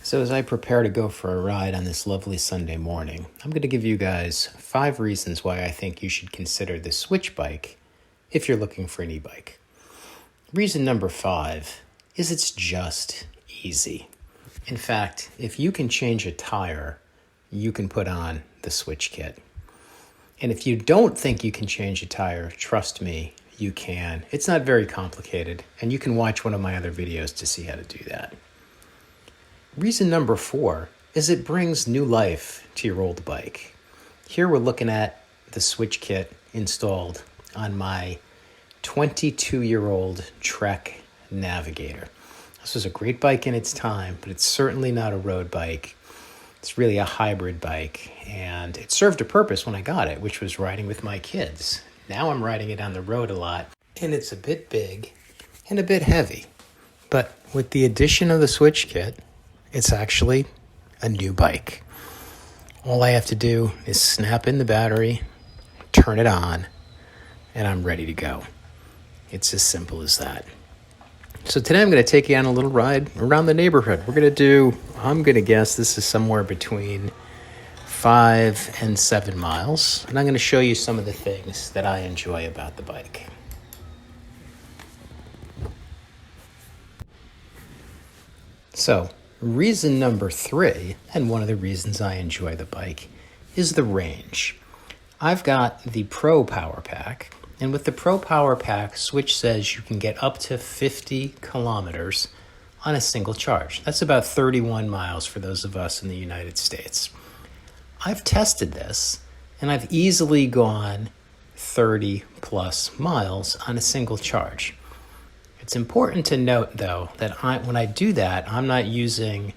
So as I prepare to go for a ride on this lovely Sunday morning, I'm going to give you guys 5 reasons why I think you should consider the Swytch bike if you're looking for an e-bike. Reason number 5 is it's just easy. In fact, if you can change a tire, you can put on the Swytch kit. And if you don't think you can change a tire, trust me, you can. It's not very complicated, and you can watch one of my other videos to see how to do that. Reason number 4 is it brings new life to your old bike. Here we're looking at the Swytch kit installed on my 22-year-old Trek Navigator. This was a great bike in its time, but it's certainly not a road bike. It's really a hybrid bike, and it served a purpose when I got it, which was riding with my kids. Now I'm riding it on the road a lot, and it's a bit big and a bit heavy. But with the addition of the Swytch kit, it's actually a new bike. All I have to do is snap in the battery, turn it on, and I'm ready to go. It's as simple as that. So today I'm going to take you on a little ride around the neighborhood. I'm going to guess this is somewhere between 5 and 7 miles. And I'm going to show you some of the things that I enjoy about the bike. So, reason number 3, and one of the reasons I enjoy the bike, is the range. I've got the Pro Power Pack, and with the Pro Power Pack, Swytch says you can get up to 50 kilometers on a single charge. That's about 31 miles for those of us in the United States. I've tested this, and I've easily gone 30 plus miles on a single charge. It's important to note, though, that when I do that, I'm not using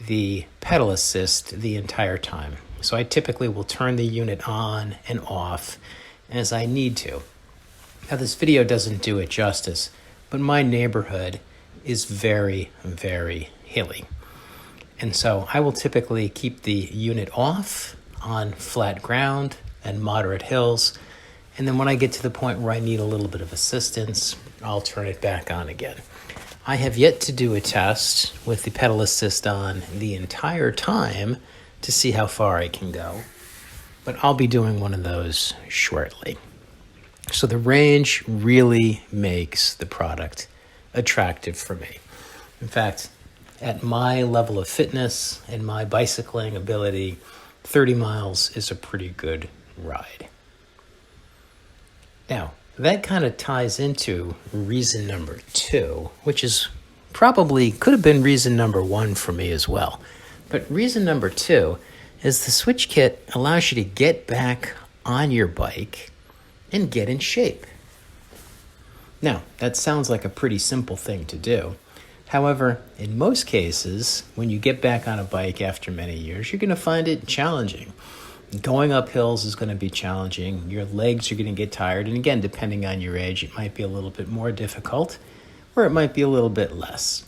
the pedal assist the entire time. So I typically will turn the unit on and off as I need to. Now, this video doesn't do it justice, but my neighborhood is very, very hilly. And so I will typically keep the unit off on flat ground and moderate hills. And then when I get to the point where I need a little bit of assistance, I'll turn it back on again. I have yet to do a test with the pedal assist on the entire time to see how far I can go, but I'll be doing one of those shortly. So the range really makes the product attractive for me. In fact, at my level of fitness and my bicycling ability, 30 miles is a pretty good ride. Now, that kind of ties into reason number 2, which is could have been reason number 1 for me as well. But reason number 2 is the Swytch kit allows you to get back on your bike and get in shape. Now, that sounds like a pretty simple thing to do. However, in most cases, when you get back on a bike after many years, you're going to find it challenging. Going up hills is going to be challenging. Your legs are going to get tired. And again, depending on your age, it might be a little bit more difficult or it might be a little bit less.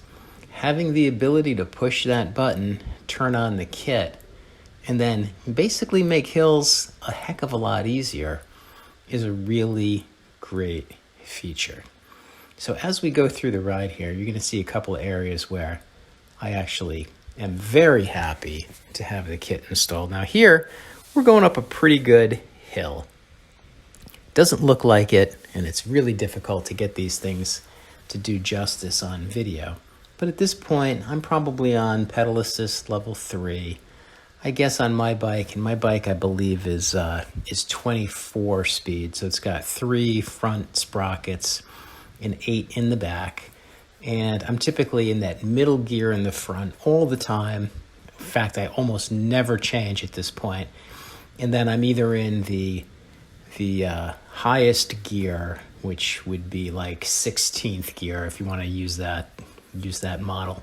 Having the ability to push that button, turn on the kit, and then basically make hills a heck of a lot easier is a really great feature. So as we go through the ride here, you're going to see a couple of areas where I actually am very happy to have the kit installed. Now here, we're going up a pretty good hill. Doesn't look like it, and it's really difficult to get these things to do justice on video. But at this point, I'm probably on pedal assist level 3. I guess on my bike, and my bike I believe is 24 speed, so it's got 3 front sprockets and 8 in the back. And I'm typically in that middle gear in the front all the time. In fact, I almost never change at this point. And then I'm either in the highest gear, which would be like 16th gear if you want to use that model.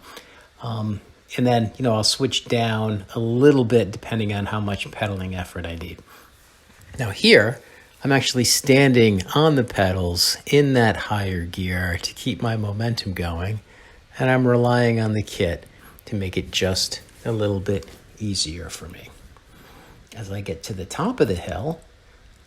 And then, I'll switch down a little bit depending on how much pedaling effort I need. Now here, I'm actually standing on the pedals in that higher gear to keep my momentum going, and I'm relying on the kit to make it just a little bit easier for me. As I get to the top of the hill,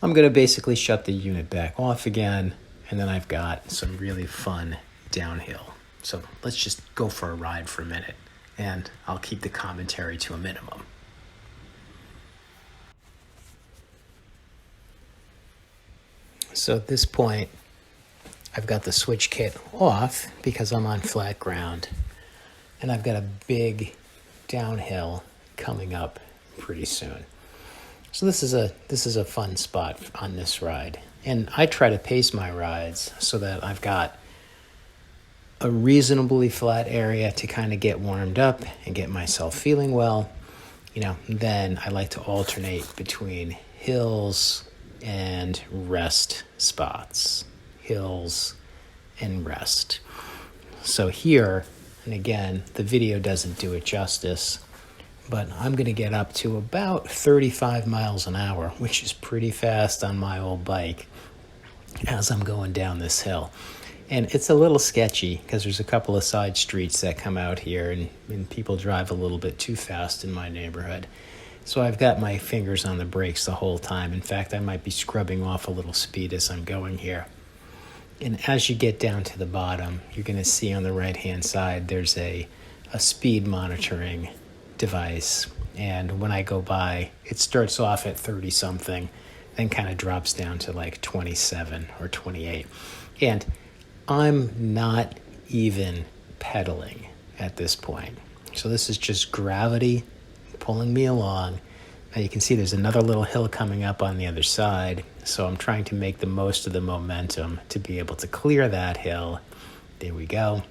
I'm going to basically shut the unit back off again, and then I've got some really fun downhill. So let's just go for a ride for a minute and I'll keep the commentary to a minimum. So at this point, I've got the Swytch kit off because I'm on flat ground, and I've got a big downhill coming up pretty soon. So this is a fun spot on this ride, and I try to pace my rides so that I've got a reasonably flat area to kind of get warmed up and get myself feeling well. Then I like to alternate between hills and rest spots, hills and rest. So here, and again, the video doesn't do it justice, but I'm going to get up to about 35 miles an hour, which is pretty fast on my old bike as I'm going down this hill. And it's a little sketchy because there's a couple of side streets that come out here, and people drive a little bit too fast in my neighborhood. So I've got my fingers on the brakes the whole time. In fact, I might be scrubbing off a little speed as I'm going here. And as you get down to the bottom, you're going to see on the right-hand side, there's a speed monitoring device. And when I go by, it starts off at 30-something, then kind of drops down to like 27 or 28. And I'm not even pedaling at this point. So this is just gravity pulling me along. Now you can see there's another little hill coming up on the other side. So I'm trying to make the most of the momentum to be able to clear that hill. There we go.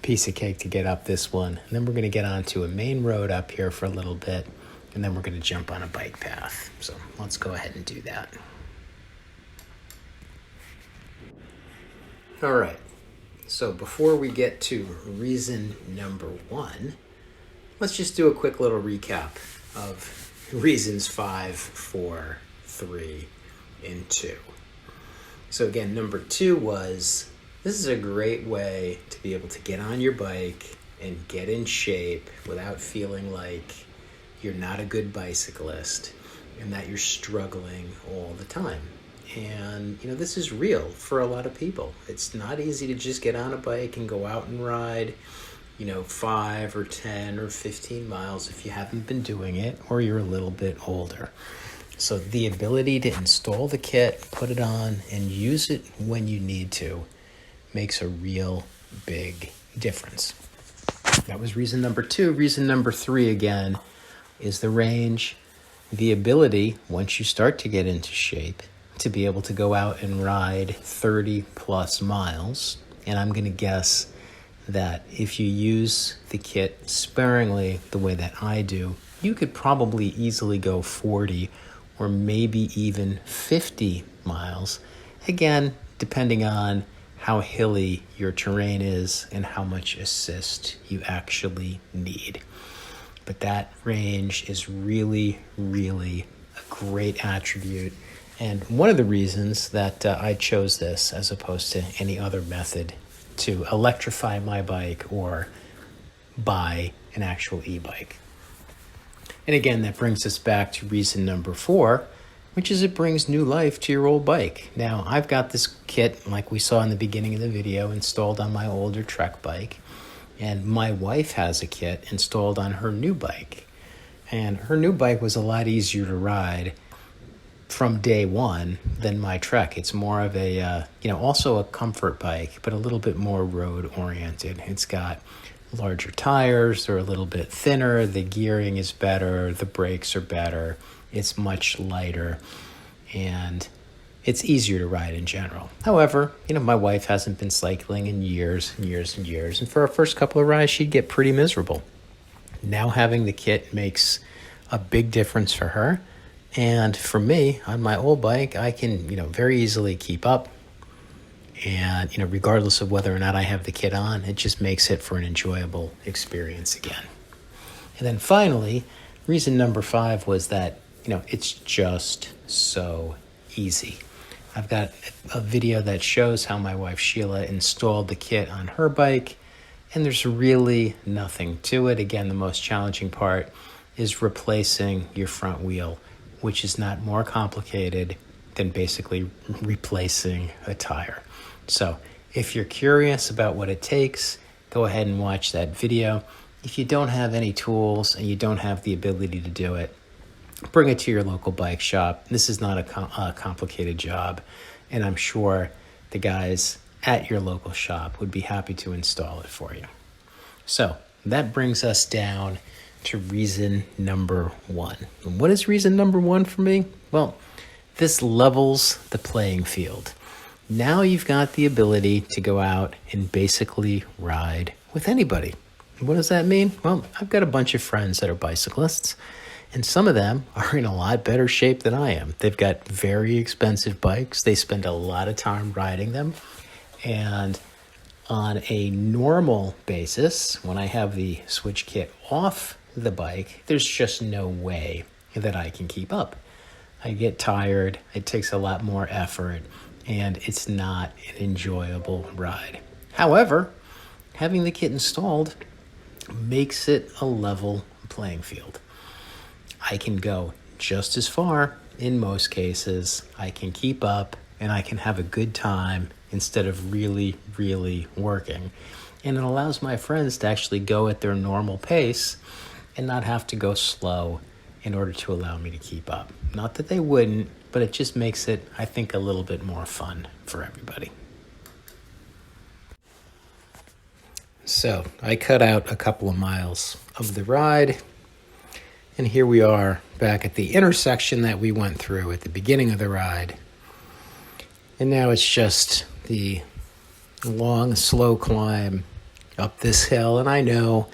Piece of cake to get up this one. And then we're going to get onto a main road up here for a little bit. And then we're going to jump on a bike path. So let's go ahead and do that. All right. So before we get to reason number 1, let's just do a quick little recap of reasons 5, 4, 3, and 2. So again, number 2 was, this is a great way to be able to get on your bike and get in shape without feeling like you're not a good bicyclist and that you're struggling all the time. And, this is real for a lot of people. It's not easy to just get on a bike and go out and ride, 5 or 10 or 15 miles if you haven't been doing it or you're a little bit older. So the ability to install the kit, put it on, and use it when you need to makes a real big difference. That was reason number 2. Reason number 3, again, is the range, the ability, once you start to get into shape, to be able to go out and ride 30 plus miles. And I'm going to guess that if you use the kit sparingly the way that I do, you could probably easily go 40 or maybe even 50 miles. Again, depending on how hilly your terrain is and how much assist you actually need. But that range is really, really a great attribute. And one of the reasons that I chose this as opposed to any other method to electrify my bike or buy an actual e-bike. And again, that brings us back to reason number 4, which is it brings new life to your old bike. Now, I've got this kit, like we saw in the beginning of the video, installed on my older Trek bike. And my wife has a kit installed on her new bike. And her new bike was a lot easier to ride from day one than my Trek. It's more of a, also a comfort bike, but a little bit more road oriented. It's got larger tires, they're a little bit thinner, the gearing is better, the brakes are better, it's much lighter, and it's easier to ride in general. However, my wife hasn't been cycling in years and years and years, and for our first couple of rides, she'd get pretty miserable. Now having the kit makes a big difference for her. And for me, on my old bike, I can, very easily keep up. And, regardless of whether or not I have the kit on, it just makes it for an enjoyable experience again. And then finally, reason number 5 was that, it's just so easy. I've got a video that shows how my wife Sheila installed the kit on her bike, and there's really nothing to it. Again, the most challenging part is replacing your front wheel, which is not more complicated than basically replacing a tire. So if you're curious about what it takes, go ahead and watch that video. If you don't have any tools and you don't have the ability to do it, bring it to your local bike shop. This is not a complicated job, and I'm sure the guys at your local shop would be happy to install it for you. So that brings us down to reason number 1. And what is reason number 1 for me? Well, this levels the playing field. Now you've got the ability to go out and basically ride with anybody. What does that mean? Well, I've got a bunch of friends that are bicyclists, and some of them are in a lot better shape than I am. They've got very expensive bikes. They spend a lot of time riding them. And on a normal basis, when I have the Swytch kit off the bike, there's just no way that I can keep up. I get tired, it takes a lot more effort, and it's not an enjoyable ride. However, having the kit installed makes it a level playing field. I can go just as far in most cases, I can keep up, and I can have a good time instead of really, really working. And it allows my friends to actually go at their normal pace and not have to go slow in order to allow me to keep up. Not that they wouldn't, but it just makes it, I think, a little bit more fun for everybody. So I cut out a couple of miles of the ride, and here we are back at the intersection that we went through at the beginning of the ride. And now it's just the long, slow climb up this hill. And I know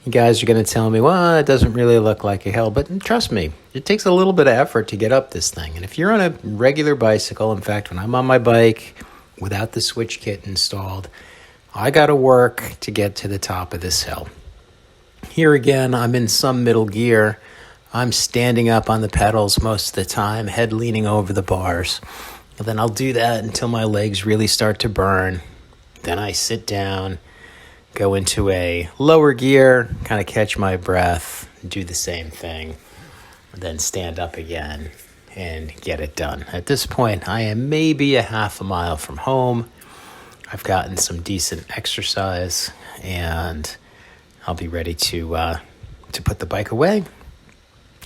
you guys are going to tell me, well, it doesn't really look like a hill. But trust me, it takes a little bit of effort to get up this thing. And if you're on a regular bicycle, in fact, when I'm on my bike without the Swytch kit installed, I got to work to get to the top of this hill. Here again, I'm in some middle gear. I'm standing up on the pedals most of the time, head leaning over the bars. And then I'll do that until my legs really start to burn. Then I sit down, go into a lower gear, kind of catch my breath, do the same thing, and then stand up again and get it done. At this point, I am maybe a half a mile from home. I've gotten some decent exercise, and I'll be ready to put the bike away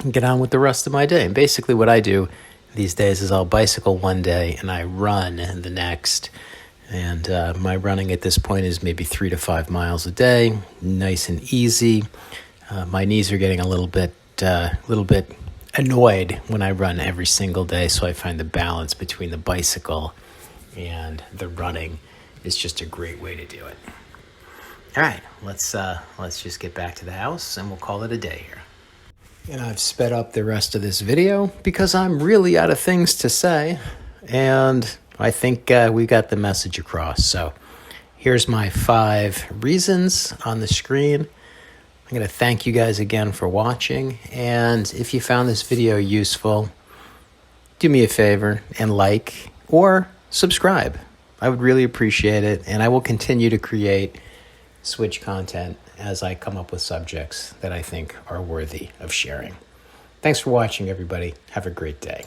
and get on with the rest of my day. And basically what I do these days is I'll bicycle one day and I run the next. And my running at this point is maybe 3 to 5 miles a day, nice and easy. My knees are getting a little bit annoyed when I run every single day, so I find the balance between the bicycle and the running is just a great way to do it. All right, let's just get back to the house and we'll call it a day here. And I've sped up the rest of this video because I'm really out of things to say, and I think we got the message across. So here's my 5 reasons on the screen. I'm going to thank you guys again for watching, and if you found this video useful, do me a favor and like or subscribe. I would really appreciate it, and I will continue to create Swytch content as I come up with subjects that I think are worthy of sharing. Thanks for watching, everybody. Have a great day.